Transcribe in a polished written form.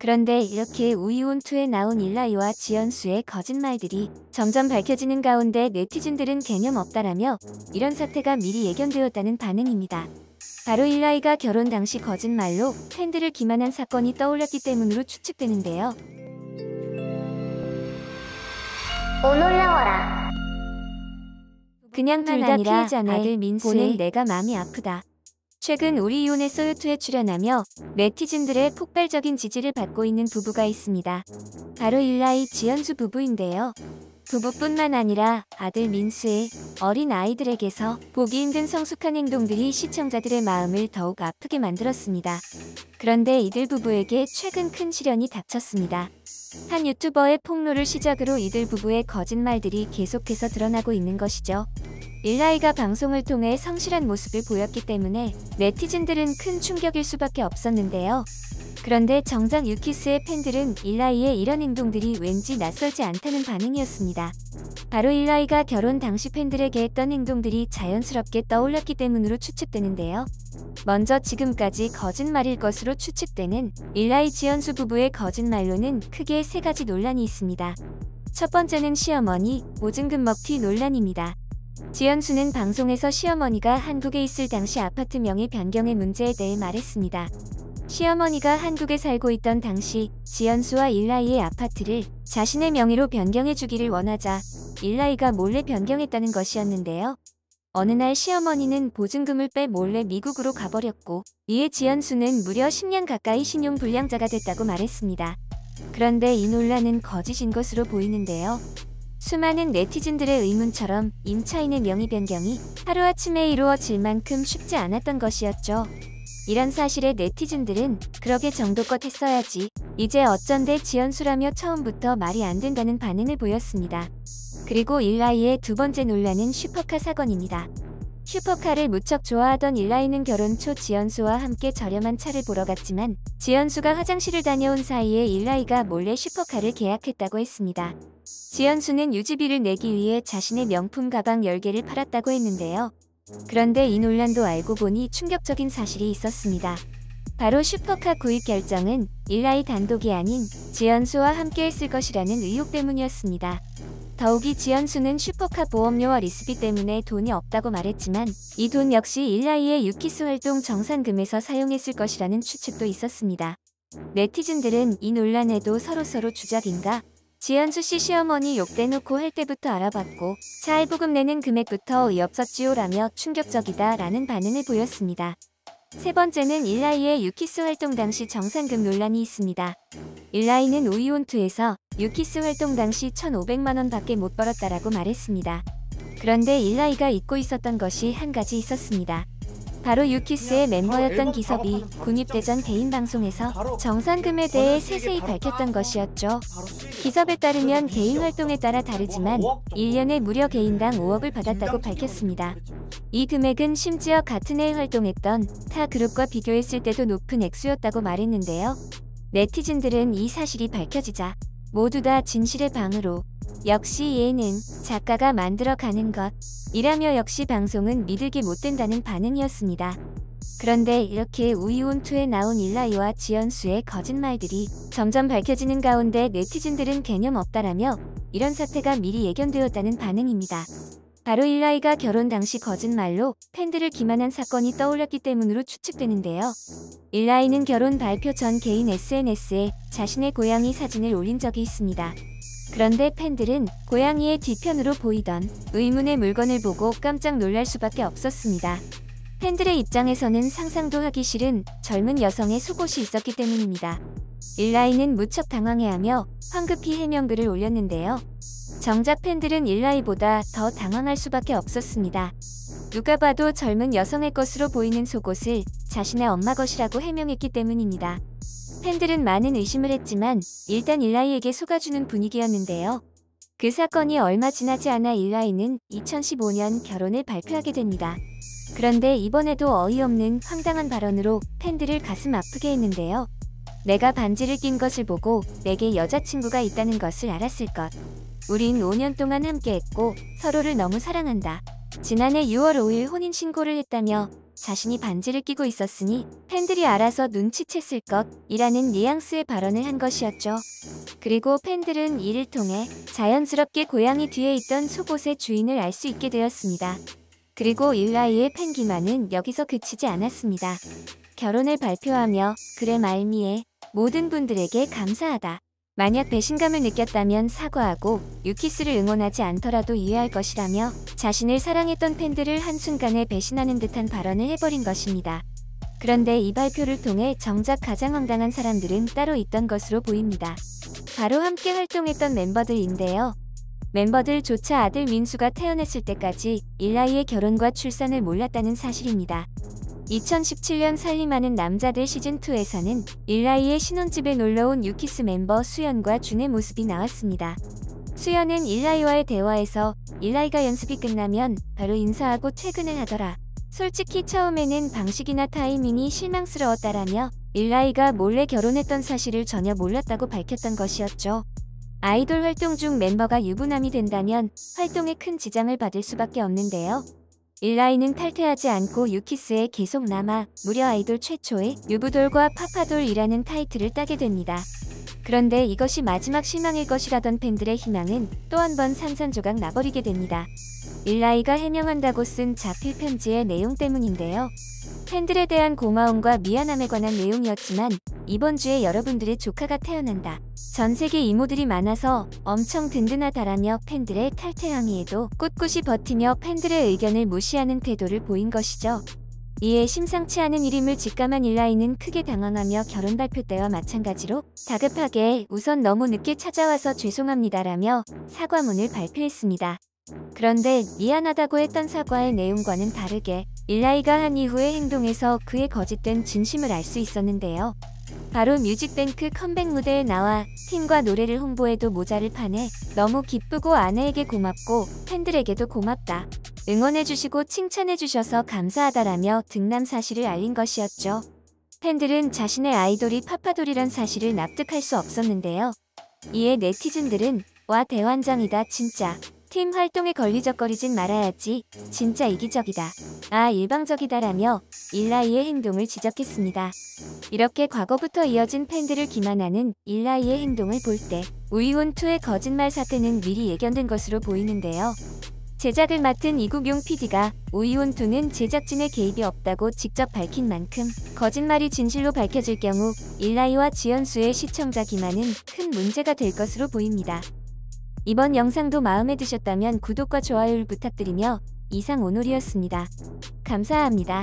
그런데 이렇게 우이온2에 나온 일라이와 지연수의 거짓말들이 점점 밝혀지는 가운데 네티즌들은 개념 없다라며 이런 사태가 미리 예견되었다는 반응입니다. 바로 일라이가 결혼 당시 거짓말로 팬들을 기만한 사건이 떠올랐기 때문으로 추측되는데요. 오놀라워라. 그냥 둘 다 피해자네. 아들 민수의 내가 마음이 아프다. 최근 우리 이혼의 소유2에 출연하며 네티즌들의 폭발적인 지지를 받고 있는 부부가 있습니다. 바로 일라이 지연수 부부인데요. 부부뿐만 아니라 아들 민수의 어린 아이들에게서 보기 힘든 성숙한 행동들이 시청자들의 마음을 더욱 아프게 만들었습니다. 그런데 이들 부부에게 최근 큰 시련이 닥쳤습니다. 한 유튜버의 폭로를 시작으로 이들 부부의 거짓말들이 계속해서 드러나고 있는 것이죠. 일라이가 방송을 통해 성실한 모습을 보였기 때문에 네티즌들은 큰 충격일 수밖에 없었는데요. 그런데 정작 유키스의 팬들은 일라이의 이런 행동들이 왠지 낯설지 않다는 반응이었습니다. 바로 일라이가 결혼 당시 팬들에게 했던 행동들이 자연스럽게 떠올랐기 때문으로 추측되는데요. 먼저 지금까지 거짓말일 것으로 추측되는 일라이 지연수 부부의 거짓말로는 크게 세 가지 논란이 있습니다. 첫 번째는 시어머니 보증금 먹튀 논란입니다. 지연수는 방송에서 시어머니가 한국에 있을 당시 아파트 명의 변경의 문제에 대해 말했습니다. 시어머니가 한국에 살고 있던 당시 지연수와 일라이의 아파트를 자신의 명의로 변경해주기를 원하자 일라이가 몰래 변경했다는 것이었는데요. 어느 날 시어머니는 보증금을 빼 몰래 미국으로 가버렸고 이에 지연수는 무려 10년 가까이 신용불량자가 됐다고 말했습니다. 그런데 이 논란은 거짓인 것으로 보이는데요. 수많은 네티즌들의 의문처럼 임차인의 명의 변경이 하루아침에 이루어질 만큼 쉽지 않았던 것이었죠. 이런 사실에 네티즌들은 그러게 정도껏 했어야지. 이제 어쩐데 지연수라며 처음부터 말이 안 된다는 반응을 보였습니다. 그리고 일라이의 두 번째 논란은 슈퍼카 사건입니다. 슈퍼카를 무척 좋아하던 일라이는 결혼 초 지연수와 함께 저렴한 차를 보러 갔지만 지연수가 화장실을 다녀온 사이에 일라이가 몰래 슈퍼카를 계약했다고 했습니다. 지연수는 유지비를 내기 위해 자신의 명품 가방 10개를 팔았다고 했는데요. 그런데 이 논란도 알고 보니 충격적인 사실이 있었습니다. 바로 슈퍼카 구입 결정은 일라이 단독이 아닌 지연수와 함께 했을 것이라는 의혹 때문이었습니다. 더욱이 지연수는 슈퍼카 보험료와 리스비 때문에 돈이 없다고 말했지만 이 돈 역시 일라이의 유키스 활동 정산금에서 사용했을 것이라는 추측도 있었습니다. 네티즌들은 이 논란에도 서로서로 주작인가? 지연수 씨 시어머니 욕대놓고 할 때부터 알아봤고 차 할부금 내는 금액부터 의없었지요라며 충격적이다 라는 반응을 보였습니다. 세 번째는 일라이의 유키스 활동 당시 정산금 논란이 있습니다. 일라이는 우이온2에서 유키스 활동 당시 1,500만원 밖에 못 벌었다라고 말했습니다. 그런데 일라이가 잊고 있었던 것이 한 가지 있었습니다. 바로 유키스의 멤버였던 기섭이 군입대 전 개인 방송에서 정산금에 대해 세세히 밝혔던 것이었죠. 기섭에 따르면 개인 활동에 따라 다르지만 1년에 무려 개인당 5억을 받았다고 밝혔습니다. 이 금액은 심지어 같은 해에 활동했던 타 그룹과 비교했을 때도 높은 액수였다고 말했는데요. 네티즌들은 이 사실이 밝혀지자 모두 다 진실의 방으로 역시 예능 작가가 만들어가는 것 이라며 역시 방송은 믿을게 못된다는 반응이었습니다. 그런데 이렇게 우이온2에 나온 일라이와 지연수의 거짓말들이 점점 밝혀지는 가운데 네티즌들은 개념 없다라며 이런 사태가 미리 예견되었다는 반응입니다. 바로 일라이가 결혼 당시 거짓말로 팬들을 기만한 사건이 떠올랐기 때문으로 추측되는데요. 일라이는 결혼 발표 전 개인 SNS에 자신의 고양이 사진을 올린 적이 있습니다. 그런데 팬들은 고양이의 뒤편으로 보이던 의문의 물건을 보고 깜짝 놀랄 수밖에 없었습니다. 팬들의 입장에서는 상상도 하기 싫은 젊은 여성의 속옷이 있었기 때문입니다. 일라이는 무척 당황해하며 황급히 해명글을 올렸는데요. 정작 팬들은 일라이보다 더 당황할 수밖에 없었습니다. 누가 봐도 젊은 여성의 것으로 보이는 속옷을 자신의 엄마 것이라고 해명했기 때문입니다. 팬들은 많은 의심을 했지만 일단 일라이에게 속아주는 분위기였는데요. 그 사건이 얼마 지나지 않아 일라이는 2015년 결혼을 발표하게 됩니다. 그런데 이번에도 어이없는 황당한 발언으로 팬들을 가슴 아프게 했는데요. 내가 반지를 낀 것을 보고 내게 여자친구가 있다는 것을 알았을 것. 우린 5년 동안 함께했고 서로를 너무 사랑한다. 지난해 6월 5일 혼인신고를 했다며 자신이 반지를 끼고 있었으니 팬들이 알아서 눈치챘을 것이라는 뉘앙스의 발언을 한 것이었죠. 그리고 팬들은 이를 통해 자연스럽게 고양이 뒤에 있던 속옷의 주인을 알 수 있게 되었습니다. 그리고 일라이의 팬 기만은 여기서 그치지 않았습니다. 결혼을 발표하며 글의 말미에 모든 분들에게 감사하다. 만약 배신감을 느꼈다면 사과하고 유키스를 응원하지 않더라도 이해할 것이라며 자신을 사랑했던 팬들을 한순간에 배신하는 듯한 발언을 해버린 것입니다. 그런데 이 발표를 통해 정작 가장 황당한 사람들은 따로 있던 것으로 보입니다. 바로 함께 활동했던 멤버들인데요. 멤버들조차 아들 민수가 태어났을 때까지 일라이의 결혼과 출산을 몰랐다는 사실입니다. 2017년 살림하는 남자들 시즌2에서는 일라이의 신혼집에 놀러온 유키스 멤버 수연과 준의 모습이 나왔습니다. 수연은 일라이와의 대화에서 일라이가 연습이 끝나면 바로 인사하고 퇴근을 하더라. 솔직히 처음에는 방식이나 타이밍이 실망스러웠다라며 일라이가 몰래 결혼했던 사실을 전혀 몰랐다고 밝혔던 것이었죠. 아이돌 활동 중 멤버가 유부남이 된다면 활동에 큰 지장을 받을 수밖에 없는데요. 일라이는 탈퇴하지 않고 유키스에 계속 남아 무려 아이돌 최초의 유부돌과 파파돌이라는 타이틀을 따게 됩니다. 그런데 이것이 마지막 실망일 것이라던 팬들의 희망은 또 한 번 산산조각 나버리게 됩니다. 일라이가 해명한다고 쓴 자필 편지의 내용 때문인데요. 팬들에 대한 고마움과 미안함에 관한 내용이었지만 이번 주에 여러분들의 조카가 태어난다. 전 세계 이모들이 많아서 엄청 든든하다라며 팬들의 탈퇴 항의에도 꿋꿋이 버티며 팬들의 의견을 무시하는 태도를 보인 것이죠. 이에 심상치 않은 일임을 직감한 일라이는 크게 당황하며 결혼 발표 때와 마찬가지로 다급하게 우선 너무 늦게 찾아와서 죄송합니다라며 사과문을 발표했습니다. 그런데 미안하다고 했던 사과의 내용과는 다르게 일라이가 한 이후의 행동에서 그의 거짓된 진심을 알 수 있었는데요. 바로 뮤직뱅크 컴백 무대에 나와 팀과 노래를 홍보해도 모자를 파네 너무 기쁘고 아내에게 고맙고 팬들에게도 고맙다. 응원해주시고 칭찬해주셔서 감사하다라며 등남 사실을 알린 것이었죠. 팬들은 자신의 아이돌이 파파돌이란 사실을 납득할 수 없었는데요. 이에 네티즌들은 와 대환장이다 진짜. 팀 활동에 걸리적거리진 말아야지. 진짜 이기적이다. 아 일방적이다라며 일라이의 행동을 지적했습니다. 이렇게 과거부터 이어진 팬들을 기만하는 일라이의 행동을 볼 때 우이온2의 거짓말 사태는 미리 예견된 것으로 보이는데요. 제작을 맡은 이국용 PD가 우이온2는 제작진의 개입이 없다고 직접 밝힌 만큼 거짓말이 진실로 밝혀질 경우 일라이와 지연수의 시청자 기만은 큰 문제가 될 것으로 보입니다. 이번 영상도 마음에 드셨다면 구독과 좋아요를 부탁드리며 이상 오놀이었습니다. 감사합니다.